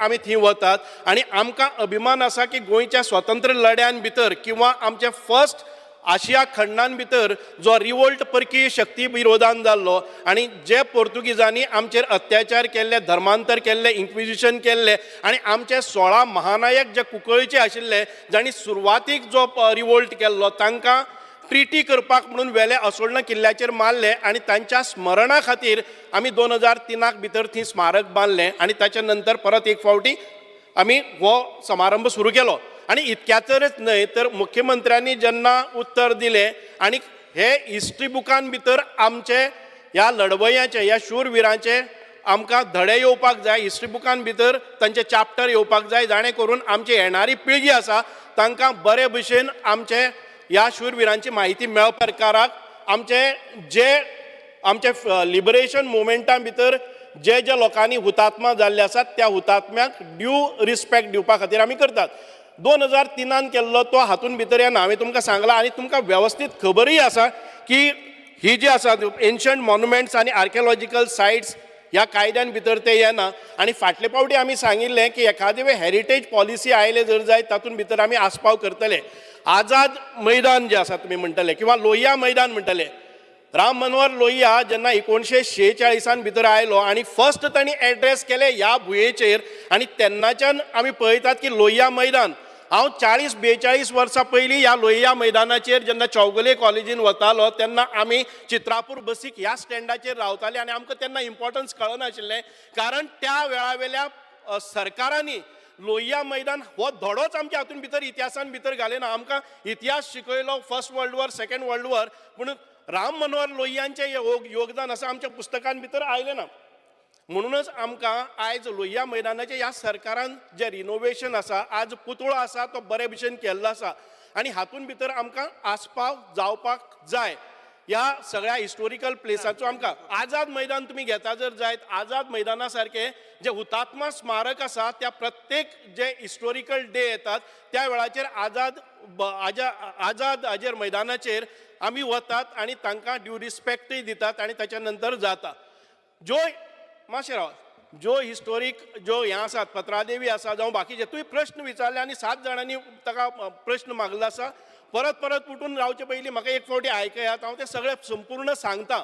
आमी थी वतात आनी आमकां अभिमान आसा की गोंयच्या स्वातंत्र्य लढ्यान भितर किंवा आमचे फर्स्ट आशिया खंडान भितर जो रिवोल्ट परकीय शक्ती विरोधान जाल्लो आनी जे पोर्तुगीजांनी आमचेर अत्याचार केल्ले, धर्मांतर केल्ले, इन्क्विजिशन केल्ले आनी आमचे 16 महानायक जे कुंकळीचे आशिल्ले जांणी सुरवातीक जो रिवोल्ट केल्लो तांकां ट्रिटी करपाक म्हणून वेले असोळणा किल्ल्याचेर मारले आनी तांच्या स्मरणा खातीर आमी 2003 भितर थंय स्मारक बांदलें आनी ताच्या नंतर परत एक फावटी आमी हो समारंभ सुरू केलो. आनी इतक्यातच न्हय तर मुख्यमंत्र्यांनी जेन्ना उत्तर दिलें आनी हे हिस्ट्री बुकान भितर आमचे ह्या लढवयांचे ह्या शूरवीरांचे आमकां धडे येवपाक जाय, हिस्ट्री बुकान भितर तांचे चॅप्टर येवपाक जाय जाणें करून आमची येणारी पिळगी आसा तांकां बरे भशेन आमचे ह्या शूरवीरांची म्हायती मेळपा प्रकाराक आमचे लिबरेशन मुवमेंटा भितर जे लोकांनी हुतात्मा जाल्ले आसात त्या हुतात्म्याक ड्यू रिस्पेक्ट दिवपा खातीर आमी करतात. 2003 केल्लो तो हातून भितर येना. हांवें तुमकां सांगलां आनी तुमकां वेवस्थीत खबरूय आसा की ही जी आसा एन्शंट मॉन्युमेंट्स आनी आर्किओलॉजिकल सायट्स ह्या कायद्यान भितर ते येना. आनी फाटले फावटी आमी सांगिल्लें की एखादे वेळ हेरिटेज पॉलिसी आयले जर जायत तातूंत भितर आमी आस्पाव करतले. आझाद मैदान जे आसा तुमी म्हणटले किंवा लोहिया मैदान म्हणटले, राम मनोहर लोहिया जेन्ना 1946 भितर आयलो आनी फर्स्ट तांणी एड्रेस केले ह्या भुंयेचेर आनी तेन्नाच्यान आमी पळयतात की लोहिया मैदान हांव 40-42 वर्सां पयलीं ह्या लोहिया मैदानाचेर जेन्ना चौगुले कॉलेजीन वतालो तेन्ना आमी चित्रापूर बसीक ह्या स्टँडाचेर रावताले आनी आमकां तेन्ना इम्पॉर्टन्स कळनाशिल्लें कारण त्या वेळावेल्या सरकारांनी लोहिया मैदान हो धडोच आमच्या हातून भितर इतिहासान भितर घालिना. आमकां इतिहास शिकयलो first world war, second world war, पूण राम मनोहर लोहियांचें योगदान आसा आमच्या पुस्तकां भितर आयलें ना. म्हणूनच आमकां आयज लोहिया मैदानाचें ह्या सरकारान जे रिनोवेशन आसा, आज पुतळो आसा तो बरे भशेन केल्लो आसा आनी हातून भितर आमकां आस्पाव जावपाक जाय. ह्या सगळ्या हिस्टोरिकल प्लेसाचो आमकां आझाद मैदान तुमी घेता जर जायत, आझाद मैदाना सारके जे हुतात्मा स्मारक आसा त्या प्रत्येक जे हिस्टोरिकल डे येतात त्या वेळाचेर आझाद हाजेर मैदानाचेर आमी वतात आनी तांकां ड्यू रिस्पेक्टय दितात आनी ताच्या नंतर जाता. ज्यो मातशें रावात, ज्यो हिस्टोरीक ज्यो हें आसात, पत्रादेवी आसा जावं बाकीचे, तुवें प्रश्न विचारले आनी 7 जाणांनी ताका प्रश्न मागलो आसा. परत उठून रावचे पयलीं म्हाका एक फावटी आयकयात, हांव ते सगळे संपूर्ण सांगता.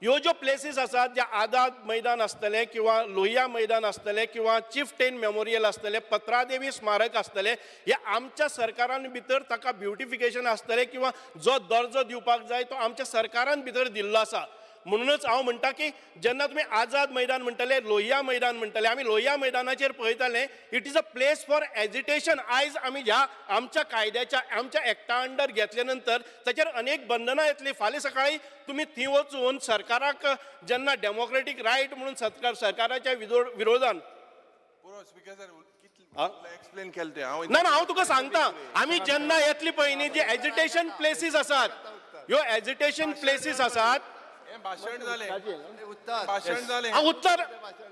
ह्यो ज्यो प्लेसीस आसात जे आझाद मैदान आसतले किंवा लोहिया मैदान आसतले किंवा चिफ्टेन मेमोरियल आसतले, पत्रादेवी स्मारक आसतले, हे आमच्या सरकारान भितर ताका ब्युटिफिकेशन आसतले किंवा जो दर्जो दिवपाक जाय तो आमच्या सरकारान भितर दिल्लो आसा. म्हणूनच हांव म्हणटा की जेन्ना तुमी आझाद मैदान म्हणटले, लोहिया मैदान म्हणटले, आमी लोहिया मैदानाचेर पळयताले it is a place for agitation. आयज आमी ह्या आमच्या कायद्याच्या आमच्या एक्टा अंडर घेतले नंतर ताचेर अनेक बंधनां येतली. फाल्यां सकाळी तुमी थंय वचून सरकाराक जेन्ना डेमोक्रेटीक रायट म्हणून सरकाराच्या विरोधान एक्सप्लेन केलें ना हांव तुका सांगता, आमी जेन्ना येतली पळय न्ही, जे एजिटेशन प्लेसीस आसात, ह्यो एजिटेशन प्लेसीस आसात, भाषण जालें उत्तर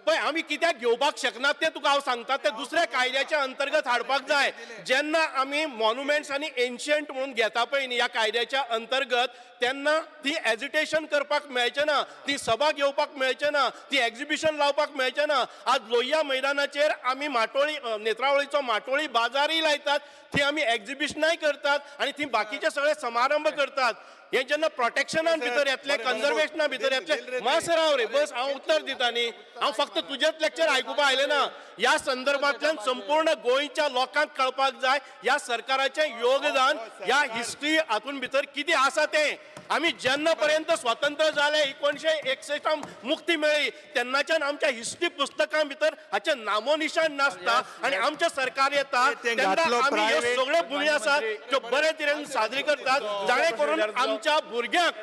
पळय आमी कित्याक घेवपाक शकनात तें तुका हांव सांगता. ते दुसऱ्या कायद्याच्या अंतर्गत हाडपाक जाय. जेन्ना आमी मॉन्युमेंट्स आनी एन्शियंट म्हणून घेता पळय न्ही ह्या कायद्याच्या अंतर्गत, तेन्ना ती एजिटेशन करपाक मेळचें ना, ती सभा घेवपाक मेळचें ना, ती एक्झिबिशन लावपाक मेळचें ना. आज लोहिया मैदानाचेर आमी माटोळी नेत्रावळीचो माटोळी बाजारय लायतात, थंय आमी एक्झिबिशनाय करतात आनी थंय बाकीचे सगळे समारंभ करतात. हे जेन्ना प्रोटेक्शनान भितर येतले, कन्जर्वेशना भितर येतले, मातसो राव रे, बस हांव उत्तर दिता न्ही. हांव फक्त तुजेच लेक्चर आयकुपा आयलें ना. ह्या संदर्भांतल्यान संपूर्ण गोंयच्या लोकांक कळपाक जाय ह्या सरकाराचें योगदान, ह्या हिस्ट्री हातून भितर कितें आसा तें. आमी जेन्ना पर्यंत स्वतंत्र जाले, 1961 मुक्ती मेळ्ळी, तेन्नाच्यान आमच्या हिस्ट्री पुस्तकां भितर हाचें नामोनिशान नासता आनी आमचें सरकार येता तेन्ना आमी ह्यो सगळ्यो भुमी आसात त्यो बरे तरेन साजरी करतात, जाणें करून आमच्या भुरग्यांक,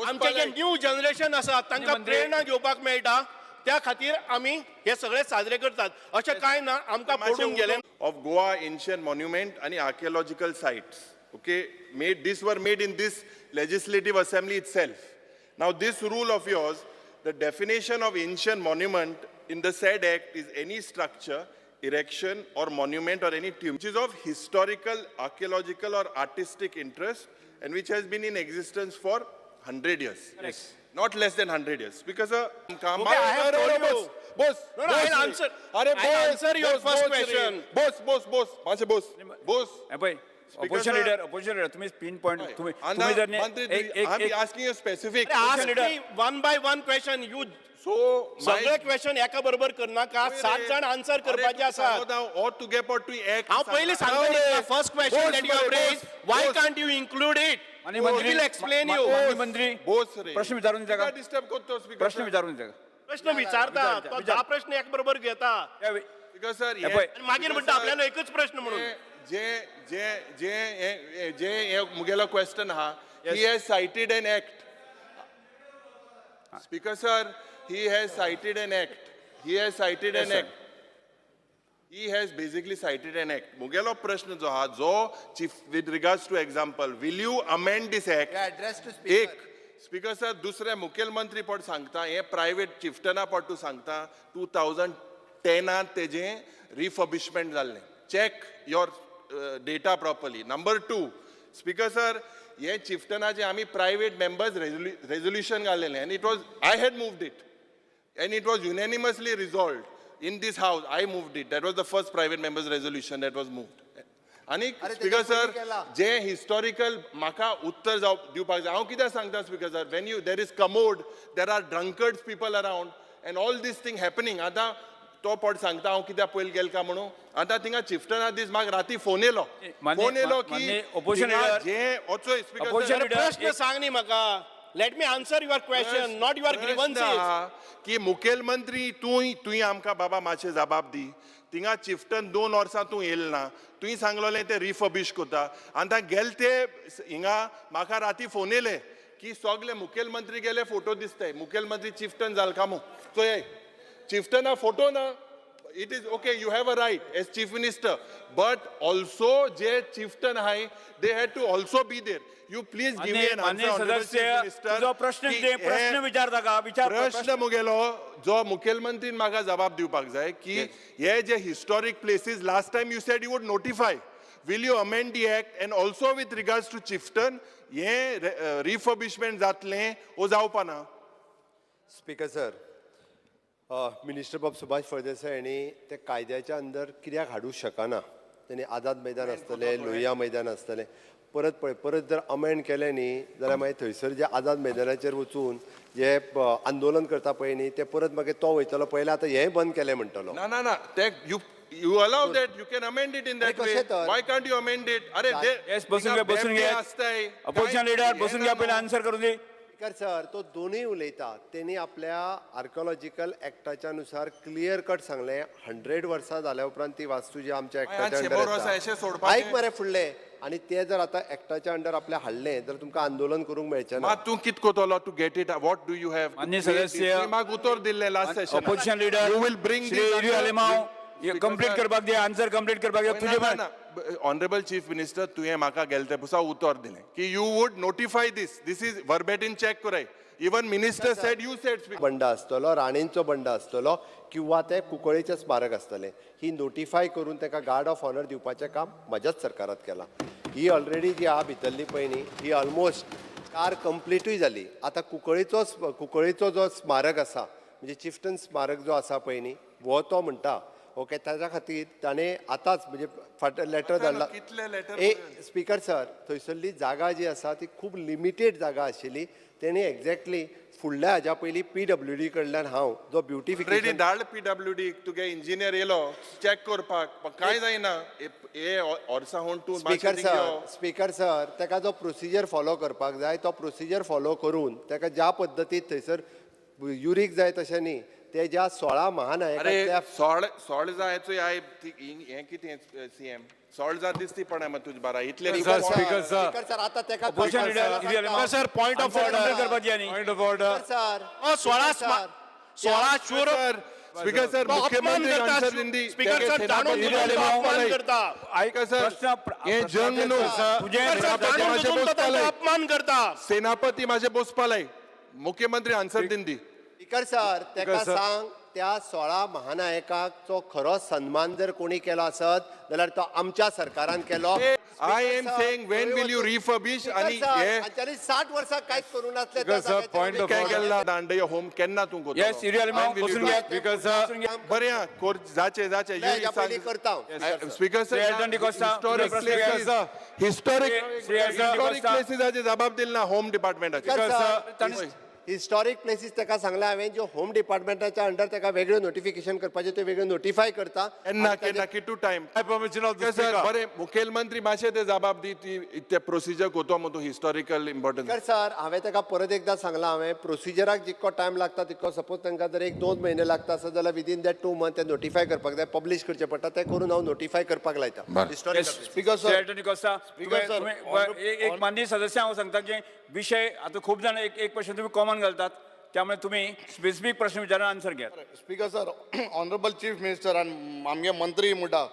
आमचें जें न्यू जनरेशन आसा तांकां प्रेरणा घेवपाक मेळटा. त्या खातीर आमी हे सगळे साजरे करतात. अशें कांय ना आमकां पडून गेलें. ऑफ गोवा एन्शियंट मॉन्युमेंट आणि archaeological sites, okay, these were made in this legislative assembly itself. Now this rule of yours, the definition of ancient monument in the said act is any structure, erection or monument or any tomb which is of historical, archaeological or artistic interest and which has been in existence for 100 years. Yes. Not less than 100 years. Because Bose No, no, I'll answer. अरे I'll answer your first question. Bose माझे Bose opposition leader तुम्ही pin point तुम्ही जर I'm asking you specific. Ask me one by one question. You So सगळे question एका बरोबर करनाका 7 जण answer करपाचे आसात. or to get or to act. हांव पयलीं सांगता first question that you have raised, why can't you include it? माननीय We मंत्री will explain you. माननीय मंत्री बोस रे प्रश्न विचारून द्या का डिस्टर्ब करतो स्पीकर प्रश्न विचारून द्या का प्रश्न विचारता तो 10 प्रश्न एक बरोबर घेता स्पीकर सर आणि मागीर म्हणटा आपल्याला एकच प्रश्न म्हणून. जे मुगेलो क्वेश्चन हा he has cited an act. Speaker sir, he has cited an act. He has cited an act. He has basically cited an act. मुगेलो प्रश्न जो हा जो chief with regards to example, will you amend this act? address to speaker. एक speaker sir दुसरे मुखेलमंत्री पट सांगता हे प्रायव्हेट चिफ्टना पट तूं सांगता 2010 तेजे रिफर्बिशमेंट जाल्लें check your data properly. Number 2 speaker sir हे चिफ्टनाचे आमी प्रायव्हेट मेंबर्स रेझोल्युशन घाल्लेलें and it was I had moved it and it was unanimously resolved in this house. I moved it. That was the first private members resolution that was moved. आणि speaker sir जे historical म्हाका उत्तर दिवपाक जाय हांव कित्याक सांगता speaker sir when you there is commode there are drunkard people around end all these thing happening. आतां तो पट सांगता हांव कित्याक पयलीं गेल काय म्हणून आतां थिंगा चिफ्टना दीस म्हाका राती फोन येयलो की opposition leader- जे वचोय स्पीकर opposition सर leader- प्रश्न सांग न्ही म्हाका. Let me answer your question not your grievances. की मुखेलमंत्री तुय आमकां बाबा मातशें जबाब दी. थिंगा चिफ्टन 2 वर्सां तूं येयल ना. तुवें सांगलोलें ते रिफर्बिश कोता आतां गेल ते हिंगा म्हाका राती फोन येयले की सगळे मुखेलमंत्री गेले फोटो दिसताय मुखेलमंत्री चिफ्टन जाल कामू. चोय चिफ्टना फोटो ना. It is okay, you have a right as chief minister, but also जे chieftain आहे they had to also be there. You please give me an answer, माननीय honorable chief सदस्य minister. तुझो प्रश्न की दे प्रश्न हे विचारता का प्रश्न मुगेलो जो मुखेलमंत्रीन म्हाका जबाब दिवपाक जाय की हे जे historic places last time you sed you would notify. Will you amend the act and also with regards to chieftain हे रिफर्बिशमेंट जातलें ओ जावपा ना. स्पीकर सर मिनिस्टर बाब सुभाष फळदेसाय यांनी ते कायद्याच्या अंदर कित्याक हाडूं शकना. त्यांनी आझाद मैदान आसतलें लोहिया मैदान आसतलें परत जर अमेंड केलें न्ही जाल्यार मागीर थंयसर जे आझाद मैदानाचेर वचून जे आंदोलन करता पळय न्ही ते परत मागीर तो वयतलो पयलें आतां हेंय बंद केलें म्हणटलो. ना ते you allow that, you can amend it in that way. Why can't you amend it? अरे येस बसून घ्या ऑपोजिशन लीडर बसून घ्या पहिले आन्सर करू दे. स्पीकर सर तो दोनूय उलयता. त्यांनी आपल्या आर्किओलॉजिकल एक्टाच्या नुसार क्लियर कट सांगलें 100 वर्सां जाल्या उपरांत ती वास्तू जी आमच्या एक्टाच्या अंडर आयक मरे फुडले आणि ते जर आता एक्टाच्या अंडर आपल्या हाडलें जाल्यार तुमकां आंदोलन करूंक मेळचें ना. तूं कित कोतलो to get it what do you have. माननीय सदस्य म्हाका उतर दिल्लें last session opposition leader you will bring Shri Yuri Alemao complete करपाक दे आन्सर कंप्लीट करपाक दे तुझे ऑनरेबल चीफ मिनिस्टर तुवें म्हाका गेले ते पुसा उतर दिलें की you would notify this is verbatim check कोराय. Even minister said you said बंड आसतलो राणेंचो बंड आसतलो किंवा ते कुंकळेचें स्मारक आसतलें ही नोटिफाय करून ताका गार्ड ऑफ ऑनर दिवपाचें काम म्हज्याच सरकारात केलां. ही ऑलरेडी जी आहा भितरली पळय न्ही ही ऑलमोस्ट कार कंप्लीटूय जाली. आतां कुंकळेचो जो स्मारक आसा म्हणजे चिफ्टन स्मारक जो आसा पळय न्ही हो तो म्हणटा ओके ताच्या खातीर ताणें आतांच म्हणजे लेटर धाडला. स्पीकर सर थंयसरली जागा जी आसा ती खूब लिमिटेड जागा आशिल्ली. तेणी एक्झॅक्टली फुडल्या हाज्या पयलीं PWD कडल्यान हांव जो ब्युटिफिकेशन धाड PWD तुगे इंजिनियर येयलो चॅक करपाक पण कांय जायना. हे ऑर्सा होण तूं स्पीकर सर ताका जो प्रोसिजर फॉलो करपाक जाय तो प्रोसिजर फॉलो करून ताका ज्या पद्दतीन थंयसर युरीक जाय तशें न्ही ते ज्या 16 महानायकांतल्या सोळ जायचो हे कितें सीएम सोळ जा दिसती पण तुझ बारा इतले स्पीकर सर आता ताका opposition leader sir point of order करपाची आणि पॉइंट ऑफ ऑर्डर सर 16 शूर स्पीकर सर मुख्यमंत्री आन्सर दिंदी स्पीकर सर अपमान करता. ऐका सर हे जंग न्हू अपमान करता. सेनापती माझे बोसपालाय मुख्यमंत्री आन्सर दिंदी. स्पीकर सर ताका सांग त्या 16 महानायकांचो खरो सन्मान जर कोणी केलो आसत जाल्यार तो आमच्या सरकारान केलो. I am saying when will you refurbish आणि हे तांच्यानी 60 वर्सां कांयच करूं नासले त्या Because, sir, point of जाग्याचेर काय order. केला दांडे होम केन्ना तू कोतो Yes, serial amount बसून घ्या. Because, बरे हा कोर जाचे नाही, ह्या पयलीं करता हांव. Speaker Sri Alton D'Costa, historic Sri places historic Sri Alton historic D'Costa. प्लेसीसाचे जबाब दिल ना होम डिपार्टमेंटाचे Because, हिस्टॉरिक प्लेसीस ताका सांगला हांवें ज्यो होम डिपार्टमेंटाच्या अंडर ताका वेगळें नोटिफिकेशन करपाचें ते वेगळें नोटिफाय करता. केन्ना कितू time permission of the sir speaker. बरे मुखेलमंत्री मातशे ते जबाब दी ती ते प्रोसिजर कोतो मग हिस्टॉरिकल इम्पॉर्टन्स तर सर हांवें ताका परत एकदां सांगलां हांवें प्रोसिजराक जितको टायम लागता तितको सपोज तांकां जर 1-2 म्हयने लागता आसत जाल्यार विदीन दॅट 2 मंथ ते नोटिफाय करपाक जाय पब्लीश करचें पडटा तें करून हांव नोटिफाय करपाक लायता historic speaker Sri Alton D'Costa, एक माननीय सदस्य हांव सांगता की विषय आता खूप जण एक प्रश्न तुम्ही कॉमन घालतात त्यामुळे तुम्ही स्पेसिफिक प्रश्न विचारून आन्सर घ्या. Speaker sir honourable chief minister आनी आमगे मंत्री म्हणटा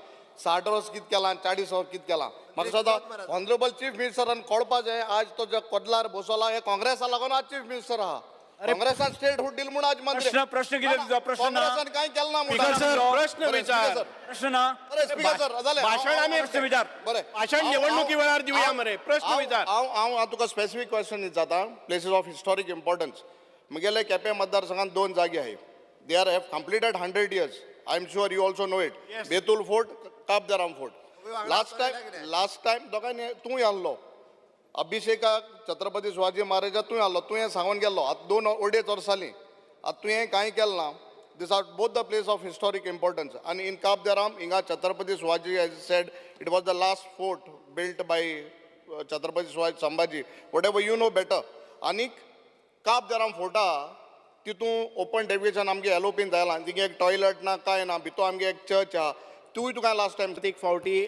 60 वर्स कित केला आनी 40 वर्स कित केला म्हाका सदां ऑनरेबल चीफ मिनिस्टरान कळपा जाय आज तो जो कदलार बसला हे काँग्रेसा लागून आज चीफ मिनिस्टर आहा काँग्रेसान स्टेटहूड दिल म्हणून आज मंत्री प्रश्न कितें तुजो? प्रश्न ना. काँग्रेसान कांय केलें ना स्पीकर सर प्रश्न विचार. प्रश्न ना. अरे स्पीकर सर जालें भाषण आम्ही प्रश्न विचार. बरें भाषण निवडणुकी वेळार दिवया मरे प्रश्न विचार. हांव तुका स्पेसिफीक क्वेश्चन विचारता प्लेसीस ऑफ हिस्टॉरीक इम्पॉर्टन्स म्हगेले केपें मतदारसंघात 2 जागे आहाय they are have completed 100 years I am sure you also know it Betul fort Cabo de Rama fort last time दोगांनी तूंय आहलो अभिषेकाक छत्रपती शिवाजी महाराजा तूंय आहलो तुवें सांगून गेल्लो आतां 2 वर्सांनी आतां तुवें कांय केलें ना this are both the place of historic importance आनी इन काब दे राम हिंगा Chhatrapati Shivaji as said it was the last fort built by Chhatrapati Shivaji Sambhaji whatever you know better आनीक काब दे राम फोर्टा तितून ओपन डेफिकेशन आमगे एलोपीन जायला तिगे एक टॉयलेट ना काय ना भितर आमगे एक चर्च आहा तूंय तुका लास्ट टायम एक फावटी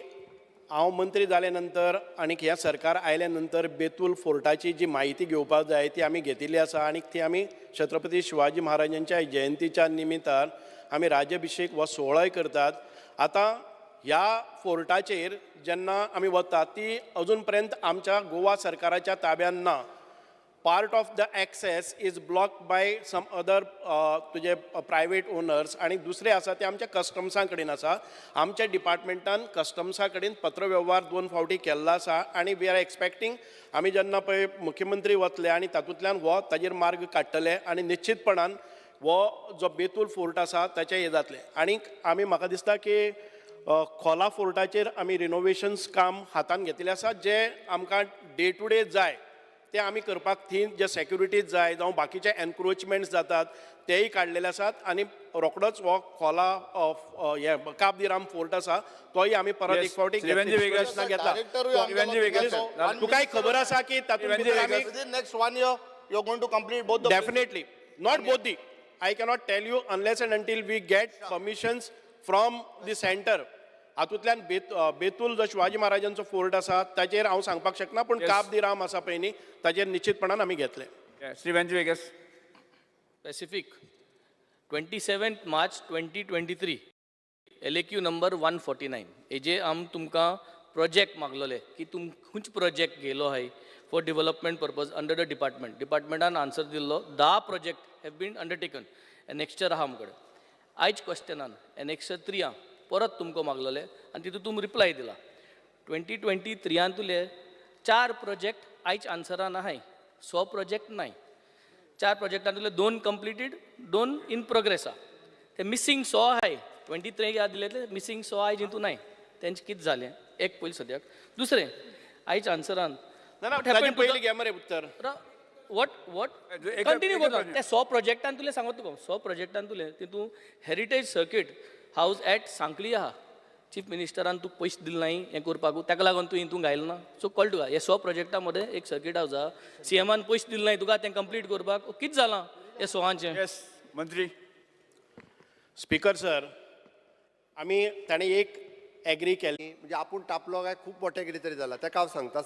हांव मंत्री जाले नंतर आनी ह्या सरकार आयल्या नंतर बेतूल फोर्टाची जी माहिती घेवपाक जाय ती आमी घेतिल्ली आसा आनी ती आमी छत्रपती शिवाजी महाराजांच्या जयंतीच्या निमित्तान आमी राज्याभिषेक हो सोहळाय करतात. आतां ह्या फोर्टाचेर जेन्ना आमी वतात ती अजून पर्यंत आमच्या गोवा सरकाराच्या ताब्यान ना. Part of the access is blocked by some other तुजे प्रायवेट ओनर्स आणि दुसरे आसा ते आमच्या कस्टम्सा कडेन आसा. आमच्या डिपार्टमेंटान कस्टम्सा कडेन पत्रव्यवहार 2 फावटी केल्लो आसा आणि वी आर एक्सपेक्टींग आमी जेन्ना पळय मुख्यमंत्री वतले आणि तातूंतल्यान हो ताजेर मार्ग काडटले आणि निश्चितपणान हो जो बेतूल फोर्ट आसा ताचें हे जातलें. आनीक आमी म्हाका दिसता की खोला फोर्टाचेर आमी रिनोवेशन्स काम हातान घेतिल्लें आसा जे आमकां डे टू डे जाय ते आमी करपाक थी जे सेक्युरिटीज जाय जावं बाकीचे एनक्रोचमेंट्स जातात तेय काडलेले आसात आणि रोखडोच हो खोला हे काब दे राम फोर्ट आसा तोय आमी परत एक फावटी घेतला. तुकाय खबर आसा की तातूंत within next 1 year you are going to complete both the definitely not both the I cannot tell you unless and until we get permissions from the centre. हातूंतल्यान बेतूल जो शिवाजी महाराजांचो फोर्ट आसा ताचेर हांव सांगपाक शकना पूण काब दे राम आसा पळय न्ही ताचेर निश्चितपणान आमी घेतले. Shri Venzy Viegas Pacific, 27 March 2023, LAQ number 149. हेजे आम तुमकां प्रोजेक्ट मागलोले की तुम खंयच प्रोजेक्ट गेलो हाय for development purpose under the डिपार्टमेंटान आन्सर दिल्लो 10 project have been undertaken. Annexure आहा आमकडे आयज क्वेश्चनान एनेक्स्चर 3 परत तुमकां मागलोले आनी तितून तुमी रिप्लाय दिला. 2023 तुले 4 प्रोजेक्ट आयज आन्सरान आहाय 100 प्रोजेक्ट नाय. 4 प्रोजेक्टान तुले 2 कंप्लिटेड 2 इन प्रोग्रेस आहा. ते मिसींग 100 आहाय 23 याद दिले ते मिसींग 100 आयज हितून नाय तेंचे कितें जालें एक पयलीं सद्याक. दुसरें आयज आन्सरान पयलीं घे मरे उत्तर. वॉट कंटिन्यू करता ते 100 प्रोजेक्टान तुले सांगत तुका 100 प्रोजेक्टान तुले तितून heritage circuit house at Sankali आहा चीफ मिनिस्टरान तूं पयशे दिले नाय हें करपाक ताका लागून तूं हितून घायलो ना. सो कळ्ळें तुका हे 100 प्रोजेक्टा मध्ये एक सर्कीट हाऊस आहा CMन पयशे दिले नाय तुका तें कंप्लीट करपाक कितें जालां हे 100चें. यस मंत्री. स्पीकर सर आमी ताणें एक एग्री केली म्हणजे आपूण टापलो काय खूब मोठें कितें तरी जालां ताका हांव सांगता